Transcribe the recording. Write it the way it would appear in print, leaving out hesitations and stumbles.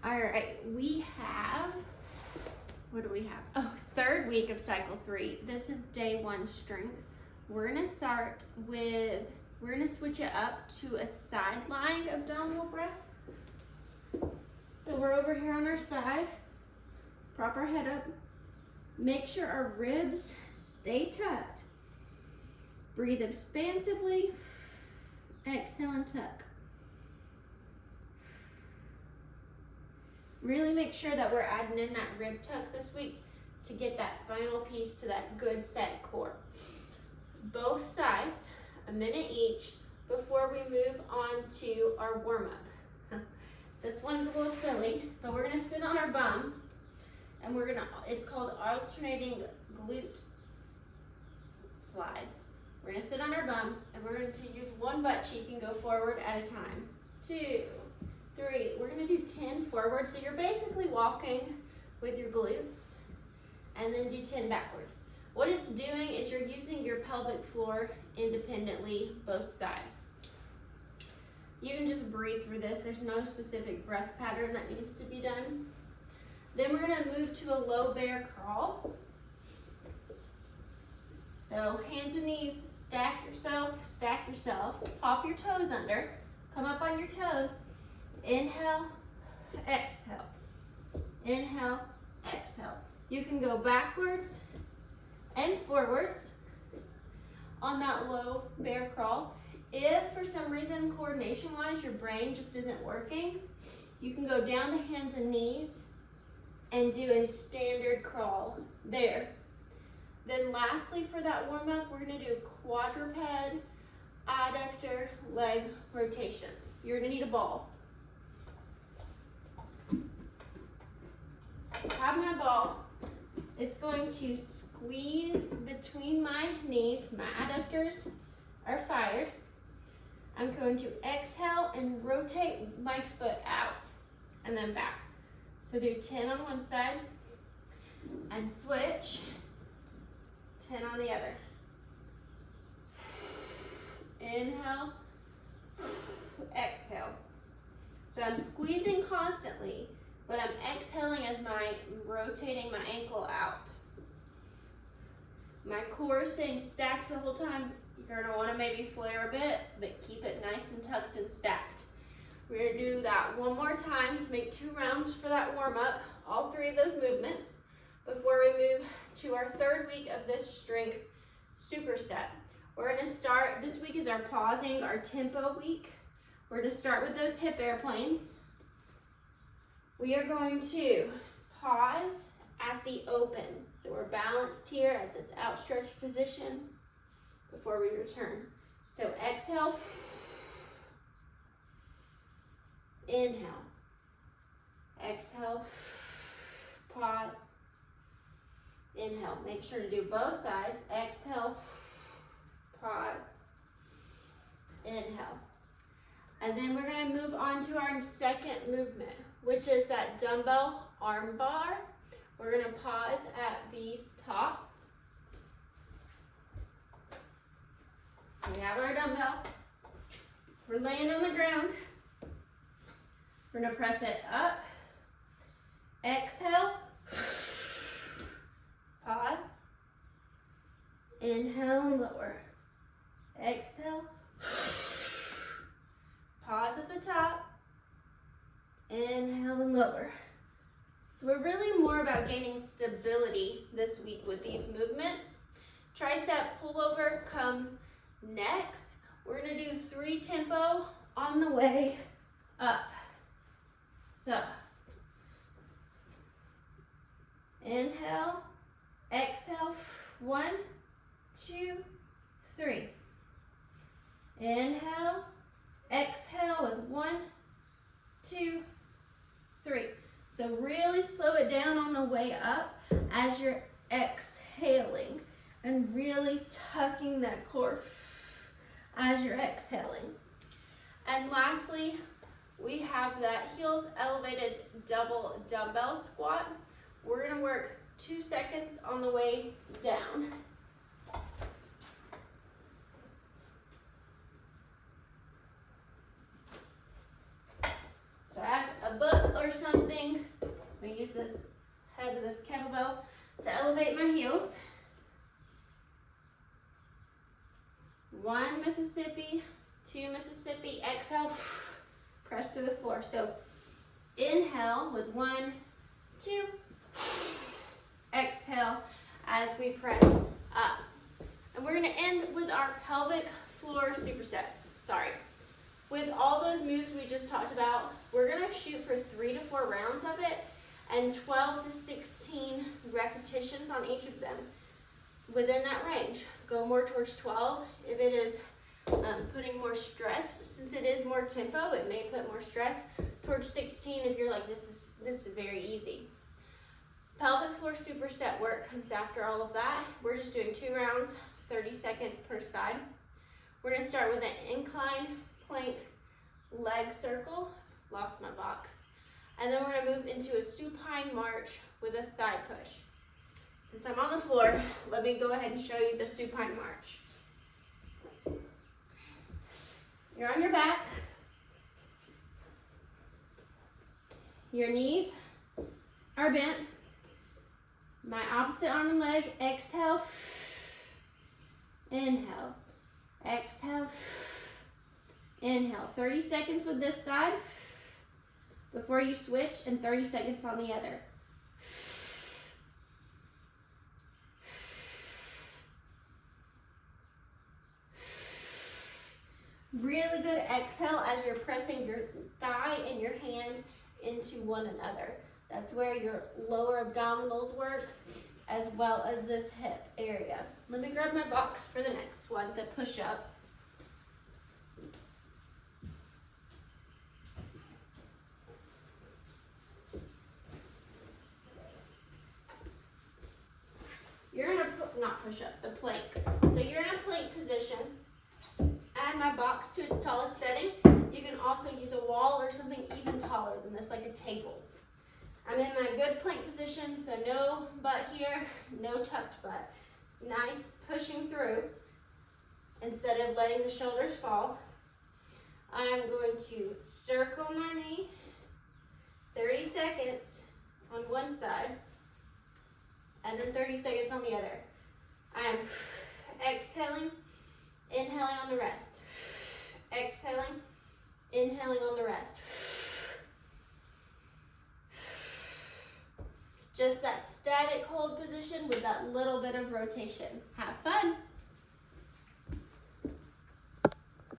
All right, we have, what do we have? Oh, third week of cycle 3. This is day 1 strength. We're gonna start with, we're gonna switch it up to a side lying abdominal breath. So we're over here on our side, prop our head up, make sure our ribs stay tucked. Breathe expansively, exhale and tuck. Really make sure that we're adding in that rib tuck this week to get that final piece to that good set core. Both sides, a minute each, before we move on to our warm-up. This one's a little silly, but we're gonna sit on our bum and it's called alternating glute slides. We're gonna sit on our bum and we're going to use one butt cheek and go forward at a time. 2, 3, we're gonna do 10 forward. So you're basically walking with your glutes and then do 10 backwards. What it's doing is you're using your pelvic floor independently, both sides. You can just breathe through this. There's no specific breath pattern that needs to be done. Then we're gonna move to a low bear crawl. So hands and knees, stack yourself, pop your toes under, come up on your toes, inhale, exhale, inhale, exhale. You can go backwards and forwards on that low bear crawl. If for some reason, coordination-wise, your brain just isn't working, you can go down to hands and knees and do a standard crawl there. Then lastly, for that warm-up, we're gonna do quadruped, adductor, leg rotations. You're gonna need a ball. So I have my ball. It's going to squeeze between my knees. My adductors are fired. I'm going to exhale and rotate my foot out and then back. So do 10 on one side and switch, 10 on the other. Inhale, exhale. So I'm squeezing constantly, but I'm exhaling as I'm rotating my ankle out. My core is staying stacked the whole time. You're gonna wanna maybe flare a bit, but keep it nice and tucked and stacked. We're gonna do that one more time to make 2 rounds for that warm up, all 3 of those movements, before we move to our third week of this strength superset. We're gonna start, this week is our pausing, our tempo week. We're gonna start with those hip airplanes. We are going to pause at the open. So we're balanced here at this outstretched position before we return. So exhale, inhale, exhale, pause, inhale. Make sure to do both sides. Exhale, pause, inhale. And then we're gonna move on to our second movement, which is that dumbbell arm bar. We're gonna pause at the top. So we have our dumbbell. We're laying on the ground. We're gonna press it up. Exhale. Pause. Inhale and lower. Exhale. Pause at the top. Inhale and lower. So we're really more about gaining stability this week with these movements. Tricep pullover comes next. We're gonna do 3 tempo on the way up. So, inhale, exhale, 1, 2, 3. Inhale, exhale with 1, 2, 3. So really slow it down on the way up as you're exhaling and really tucking that core as you're exhaling. And lastly, we have that heels elevated double dumbbell squat. We're gonna work 2 seconds on the way down. So I have a book or something head of this kettlebell to elevate my heels. 1 Mississippi, 2 Mississippi, exhale, press through the floor. So inhale with 1, 2, exhale as we press up. And we're gonna end with our pelvic floor superset. With all those moves we just talked about, we're gonna shoot for 3 to 4 rounds of it and 12 to 16 repetitions on each of them. Within that range, go more towards 12. If it is putting more stress, since it is more tempo, it may put more stress. Towards 16 if you're like, this is very easy. Pelvic floor superset work comes after all of that. We're just doing 2 rounds, 30 seconds per side. We're gonna start with an incline plank leg circle, lost my box. And then we're gonna move into a supine march with a thigh push. Since I'm on the floor, let me go ahead and show you the supine march. You're on your back. Your knees are bent. My opposite arm and leg, exhale, inhale, exhale, inhale. 30 seconds with this side before you switch, and 30 seconds on the other. Really good exhale as you're pressing your thigh and your hand into one another. That's where your lower abdominals work, as well as this hip area. Let me grab my box for the next one, the push-up. You're in a, not push-up, the plank. So you're in a plank position. Add my box to its tallest setting. You can also use a wall or something even taller than this, like a table. I'm in my good plank position, so no butt here, no tucked butt. Nice pushing through instead of letting the shoulders fall. I'm going to circle my knee, 30 seconds on one side, and then 30 seconds on the other. I'm exhaling, inhaling on the rest. Exhaling, inhaling on the rest. Just that static hold position with that little bit of rotation. Have fun.